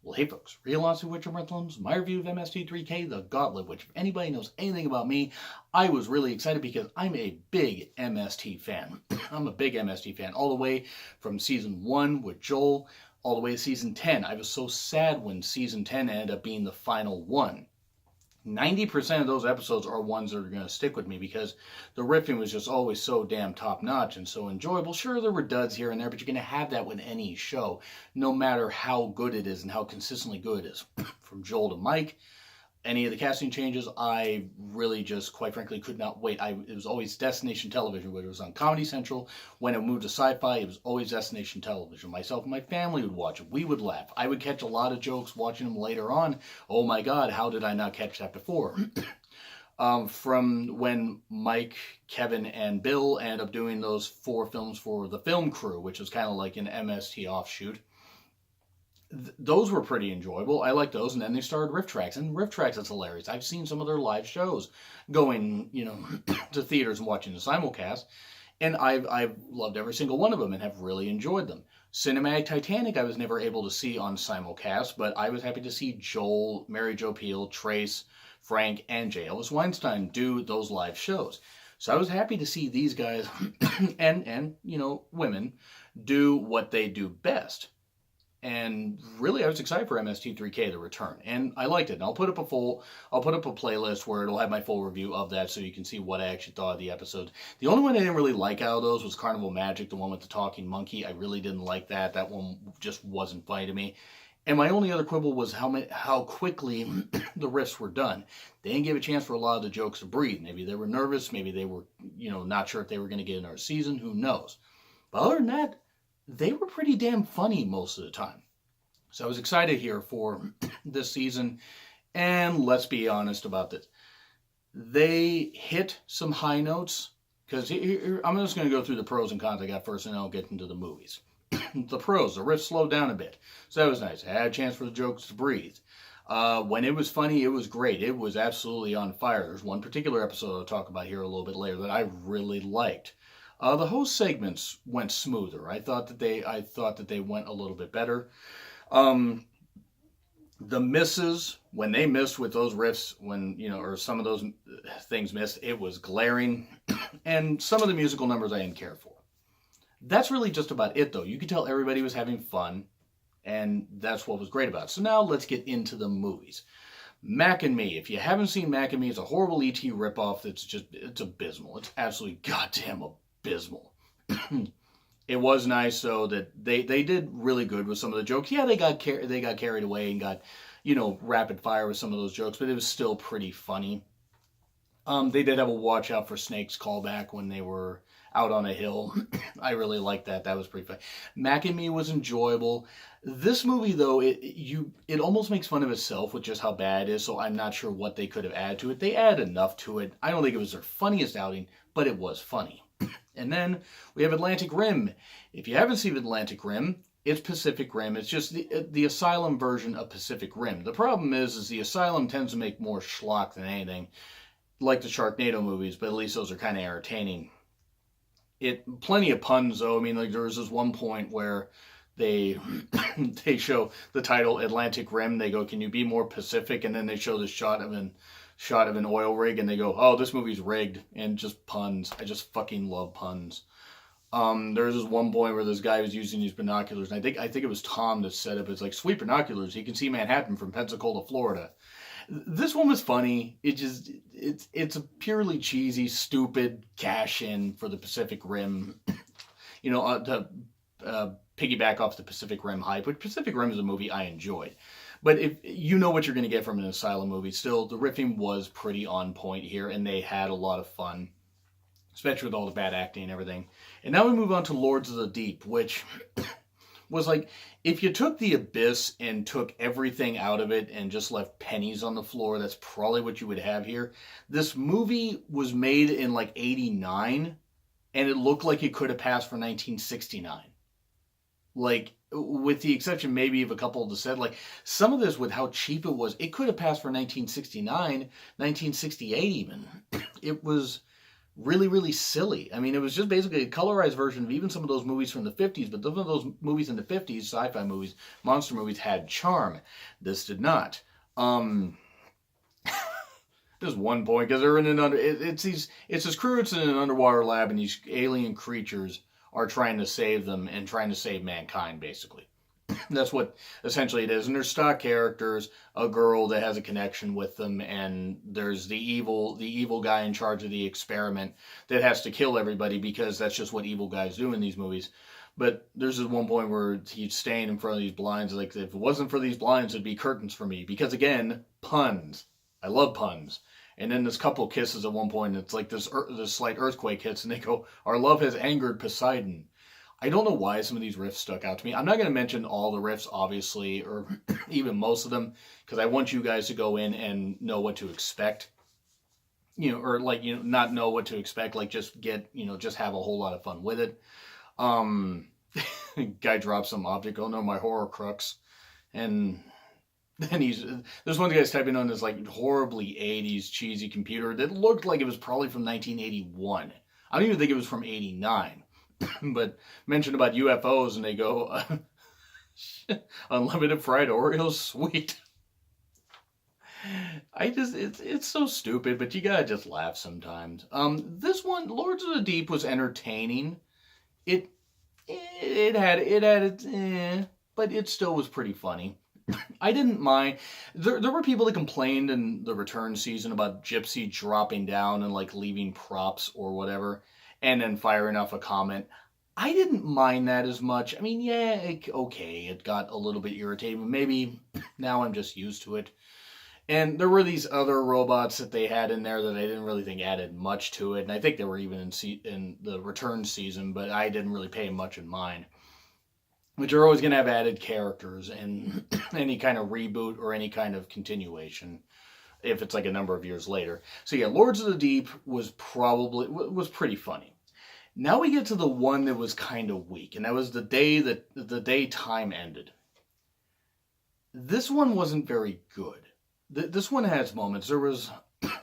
Well, hey folks, real honestly, Witcher Rentals, my review of MST3K, The Gauntlet, which if anybody knows anything about me, I was really excited because I'm a big MST fan. I'm a big MST fan, all the way from Season 1 with Joel, all the way to Season 10. I was so sad when Season 10 ended up being the final one. 90% of those episodes are ones that are going to stick with me because the riffing was just always so damn top notch and so enjoyable. Sure, there were duds here and there, but you're going to have that with any show, no matter how good it is and how consistently good it is. From Joel to Mike, any of the casting changes, I really just, quite frankly, could not wait. It was always destination television, whether it was on Comedy Central. When it moved to Sci-Fi, it was always destination television. Myself and my family would watch it. We would laugh. I would catch a lot of jokes watching them later on. Oh my God, how did I not catch that before? From when Mike, Kevin, and Bill ended up doing those 4 films for the film crew, which was kind of like an MST offshoot. Those were pretty enjoyable. I like those. And then they started Riff Tracks. And Riff Tracks is hilarious. I've seen some of their live shows going, to theaters and watching the simulcast. And I've loved every single one of them and have really enjoyed them. Cinematic Titanic I was never able to see on simulcast, but I was happy to see Joel, Mary Jo Pehl, Trace, Frank, and J. Ellis Weinstein do those live shows. So I was happy to see these guys and women do what they do best. And really, I was excited for MST3K to return, and I liked it. And I'll put up a playlist where it'll have my full review of that, so you can see what I actually thought of the episode. The only one I didn't really like out of those was Carnival Magic, the one with the talking monkey. I really didn't like that. That one just wasn't funny to me. And my only other quibble was how quickly the riffs were done. They didn't give a chance for a lot of the jokes to breathe. Maybe they were nervous. Maybe they were, not sure if they were going to get another season. Who knows? But other than that, they were pretty damn funny most of the time. So I was excited here for this season. And let's be honest about this. They hit some high notes. Because I'm just going to go through the pros and cons I got first, and then I'll get into the movies. The pros, the riff slowed down a bit. So that was nice. I had a chance for the jokes to breathe. When it was funny, it was great. It was absolutely on fire. There's one particular episode I'll talk about here a little bit later that I really liked. The host segments went smoother. I thought that they went a little bit better. The misses, when they missed with those riffs, or some of those things missed, it was glaring. And some of the musical numbers I didn't care for. That's really just about it, though. You could tell everybody was having fun, and that's what was great about it. So now let's get into the movies. Mac and Me. If you haven't seen Mac and Me, it's a horrible E.T. ripoff. It's abysmal. It's absolutely goddamn abysmal. It was nice, though, that they did really good with some of the jokes. Yeah, they got carried away and got, rapid fire with some of those jokes, but it was still pretty funny. They did have a watch out for snakes callback when they were out on a hill. I really liked that. That was pretty fun. Mac and Me was enjoyable. This movie, though, it almost makes fun of itself with just how bad it is, so I'm not sure what they could have added to it. They added enough to it. I don't think it was their funniest outing, but it was funny. And then we have Atlantic Rim. If you haven't seen Atlantic Rim, it's Pacific Rim. It's just the Asylum version of Pacific Rim. The problem is the Asylum tends to make more schlock than anything, like the Sharknado movies, but at least those are kind of entertaining. Plenty of puns, though. I mean, like there was this one point where they show the title Atlantic Rim. They go, "Can you be more Pacific?" And then they show this shot of an oil rig, and they go, "Oh, this movie's rigged," and just puns. I just fucking love puns. There's this one point where this guy was using these binoculars, and I think it was Tom that set up. It's like, "Sweet binoculars, he can see Manhattan from Pensacola, Florida." This one was funny. It's a purely cheesy, stupid cash in for the Pacific Rim. To piggyback off the Pacific Rim hype, which Pacific Rim is a movie I enjoyed. But if you know what you're going to get from an Asylum movie, still, the riffing was pretty on point here, and they had a lot of fun, especially with all the bad acting and everything. And now we move on to Lords of the Deep, which was like, if you took The Abyss and took everything out of it and just left pennies on the floor, that's probably what you would have here. This movie was made in like 89, and it looked like it could have passed for 1969. Like, with the exception maybe of a couple of the set, like, some of this with how cheap it was, it could have passed for 1969, 1968 even. It was really, really silly. I mean, it was just basically a colorized version of even some of those movies from the 50s, but some of those movies in the 50s, sci-fi movies, monster movies, had charm. This did not. There's one point, because they're in an it's this crew, it's in an underwater lab, and these alien creatures are trying to save them and trying to save mankind, basically. That's what essentially it is. And there's stock characters, a girl that has a connection with them, and there's the evil guy in charge of the experiment that has to kill everybody because that's just what evil guys do in these movies. But there's this one point where he's staying in front of these blinds, like, if it wasn't for these blinds, it'd be curtains for me. Because again, puns. I love puns. And then this couple kisses at one point, and it's like this slight earthquake hits, and they go, "Our love has angered Poseidon." I don't know why some of these riffs stuck out to me. I'm not going to mention all the riffs, obviously, or even most of them, because I want you guys to go in and know what to expect. Or like, not know what to expect, like just just have a whole lot of fun with it. Guy drops some object, "Oh no, my horror crux." And then there's one guy's typing on this like horribly 80s cheesy computer that looked like it was probably from 1981. I don't even think it was from 89. But mentioned about UFOs, and they go, "Unlimited fried Oreos, sweet." It's so stupid, but you gotta just laugh sometimes. This one, Lords of the Deep, was entertaining. It had its, but it still was pretty funny. I didn't mind. There were people that complained in the return season about Gypsy dropping down and like leaving props or whatever, and then firing off a comment. I didn't mind that as much. I mean, yeah, okay, it got a little bit irritating, but maybe now I'm just used to it. And there were these other robots that they had in there that I didn't really think added much to it, and I think they were even in the return season, but I didn't really pay much in mind. But you're always going to have added characters in any kind of reboot or any kind of continuation, if it's like a number of years later. So yeah, Lords of the Deep was pretty funny. Now we get to the one that was kind of weak, and that was the day time ended. This one wasn't very good. This one has moments. There was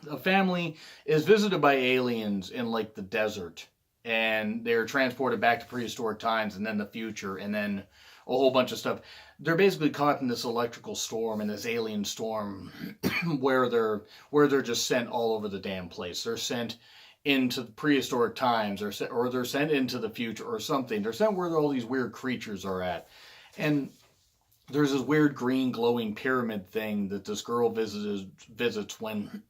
a family is visited by aliens in like the desert, and they're transported back to prehistoric times and then the future, and then a whole bunch of stuff. They're basically caught in this electrical storm and this alien storm where they're just sent all over the damn place. They're sent into prehistoric times, or they're sent into the future or something. They're sent where all these weird creatures are at. And there's this weird green glowing pyramid thing that this girl visits when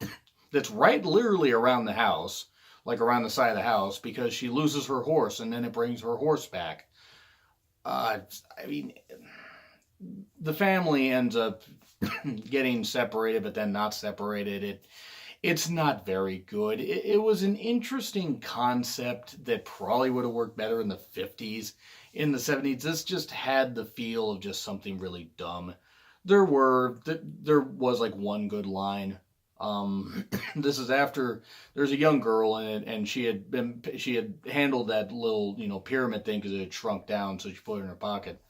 that's right literally around the house, like around the side of the house, because she loses her horse and then it brings her horse back. I mean, the family ends up getting separated, but then not separated. It's not very good. It was an interesting concept that probably would have worked better in the 50s. In the 70s, this just had the feel of just something really dumb. There was like one good line. This is after there's a young girl in it, and she had handled that little pyramid thing because it had shrunk down, so she put it in her pocket.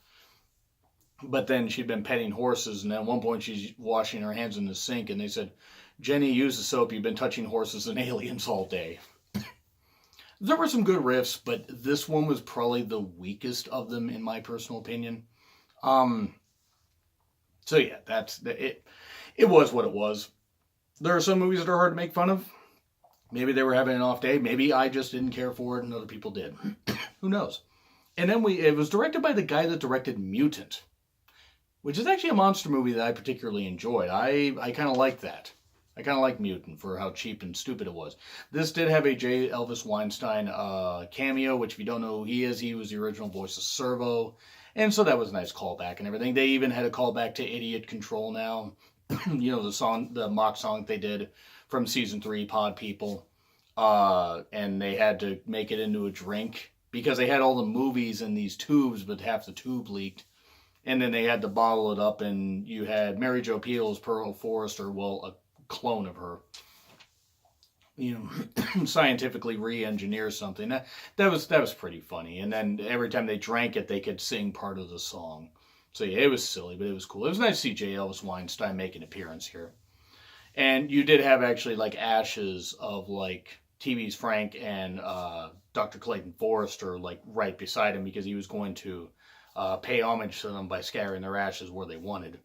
But then she'd been petting horses, and at one point she's washing her hands in the sink, and they said, "Jenny, use the soap. You've been touching horses and aliens all day." There were some good riffs, but this one was probably the weakest of them, in my personal opinion. So yeah, that's it. It was what it was. There are some movies that are hard to make fun of. Maybe they were having an off day. Maybe I just didn't care for it and other people did. Who knows? And then it was directed by the guy that directed Mutant, which is actually a monster movie that I particularly enjoyed. I kind of like that. I kind of like Mutant for how cheap and stupid it was. This did have a J. Elvis Weinstein cameo, which if you don't know who he is, he was the original voice of Servo. And so that was a nice callback and everything. They even had a callback to Idiot Control now. The mock song they did from season 3, Pod People. And they had to make it into a drink because they had all the movies in these tubes, but half the tube leaked. And then they had to bottle it up, and you had Mary Jo Pehl's Pearl Forrester, a clone of her, scientifically re-engineer something. That was pretty funny. And then every time they drank it, they could sing part of the song. So yeah, it was silly, but it was cool. It was nice to see J. Elvis Weinstein make an appearance here. And you did have actually like ashes of like TV's Frank and Dr. Clayton Forrester like right beside him because he was going to pay homage to them by scattering their ashes where they wanted.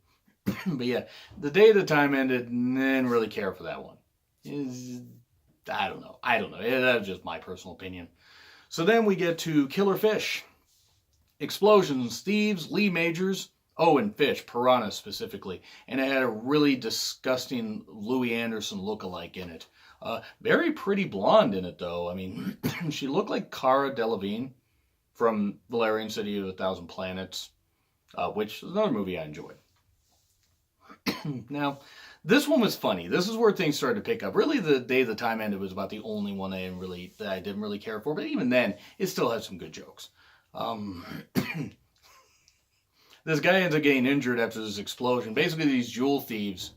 But yeah, the day the time ended, didn't really care for that one. I don't know. That's just my personal opinion. So then we get to Killer Fish. Explosions, thieves, Lee Majors, and fish, piranhas specifically. And it had a really disgusting Louis Anderson lookalike in it. Very pretty blonde in it, though. I mean, she looked like Cara Delevingne from Valerian City of a Thousand Planets, which is another movie I enjoyed. Now, this one was funny. This is where things started to pick up. Really, the day the time ended was about the only one that I didn't really care for. But even then, it still had some good jokes. This guy ends up getting injured after this explosion. Basically, these jewel thieves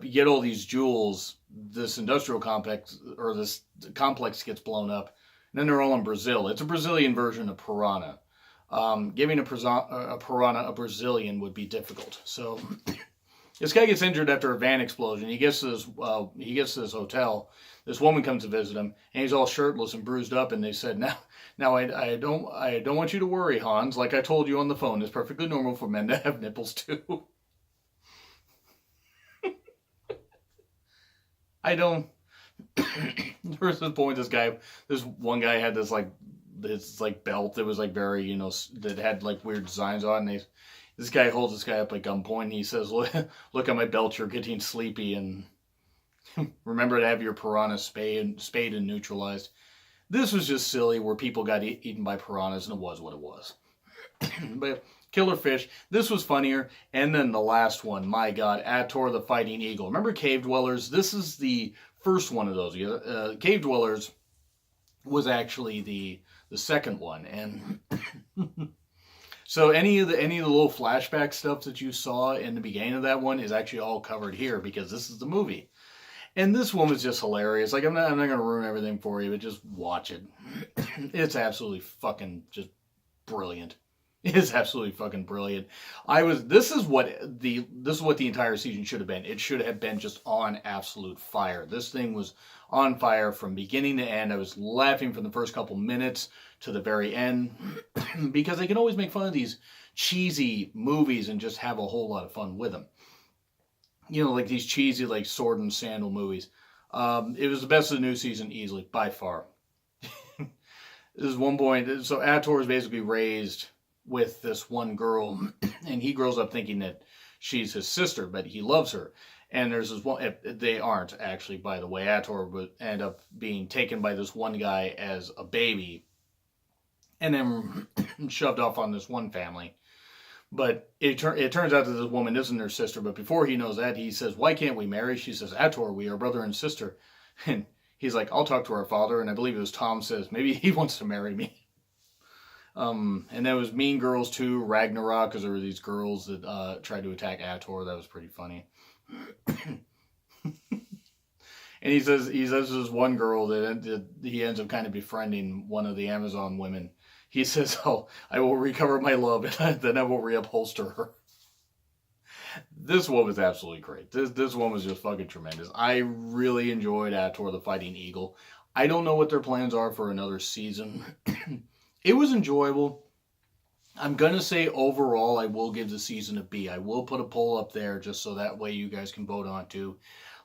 get all these jewels. This industrial complex, or this complex, gets blown up. And then they're all in Brazil. It's a Brazilian version of Piranha. Giving a piranha a Brazilian would be difficult. So this guy gets injured after a van explosion. He gets to this hotel. This woman comes to visit him, and he's all shirtless and bruised up. And they said, "Now I don't want you to worry, Hans. Like I told you on the phone, it's perfectly normal for men to have nipples too." I don't. There was this point. This one guy had this belt that was like very, that had like weird designs on it. And this guy holds this guy up at gunpoint and he says, look at my belt, you're getting sleepy, and remember to have your piranha spayed and neutralized. This was just silly where people got eaten by piranhas, and it was what it was. But Killer Fish, this was funnier. And then the last one, my God, Ator the Fighting Eagle. Remember Cave Dwellers? This is the first one of those. Cave Dwellers was actually the second one. And so any of the little flashback stuff that you saw in the beginning of that one is actually all covered here because this is the movie. And this one was just hilarious. Like I'm not going to ruin everything for you, but just watch it. It's absolutely fucking just brilliant. It is absolutely fucking brilliant. This is what the entire season should have been. It should have been just on absolute fire. This thing was on fire from beginning to end. I was laughing from the first couple minutes to the very end because they can always make fun of these cheesy movies and just have a whole lot of fun with them. Like these cheesy like sword and sandal movies. It was the best of the new season easily, by far. This is one point. So Ator is basically raised with this one girl, and he grows up thinking that she's his sister, but he loves her. And there's this one, they aren't actually, by the way. Ator would end up being taken by this one guy as a baby, and then shoved off on this one family. But it turns out that this woman isn't her sister, but before he knows that, he says, "Why can't we marry?" She says, "Ator, we are brother and sister." And he's like, "I'll talk to our father," and I believe it was Tom says, "Maybe he wants to marry me." And there was Mean Girls 2, Ragnarok, because there were these girls that tried to attack Ator. That was pretty funny. And he says there's one girl that he ends up kind of befriending, one of the Amazon women. He says, "Oh, I will recover my love, and then I will reupholster her." This one was absolutely great. This one was just fucking tremendous. I really enjoyed Ator the Fighting Eagle. I don't know what their plans are for another season. It was enjoyable. I'm going to say overall I will give the season a B. I will put a poll up there just so that way you guys can vote on it too.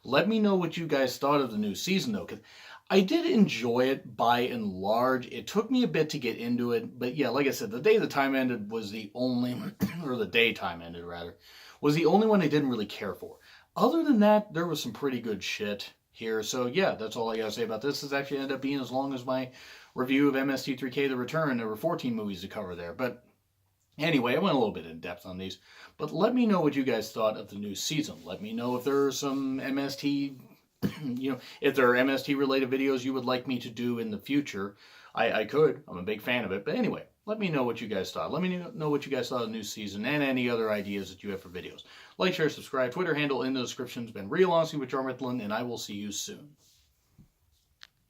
Let me know what you guys thought of the new season though, because I did enjoy it by and large. It took me a bit to get into it, but yeah, like I said, the day the time ended was the only, or the daytime ended rather, was the only one I didn't really care for. Other than that, there was some pretty good shit here. So yeah, that's all I got to say about this. This actually ended up being as long as my review of MST3K The Return. There were 14 movies to cover there, but anyway, I went a little bit in depth on these. But let me know what you guys thought of the new season. Let me know if there are some MST, if there are MST related videos you would like me to do in the future. I could. I'm a big fan of it. But anyway, let me know what you guys thought. Let me know what you guys thought of the new season and any other ideas that you have for videos. Like, share, subscribe. Twitter handle in the description. It's been Real Honesty with Jarmethlin, and I will see you soon.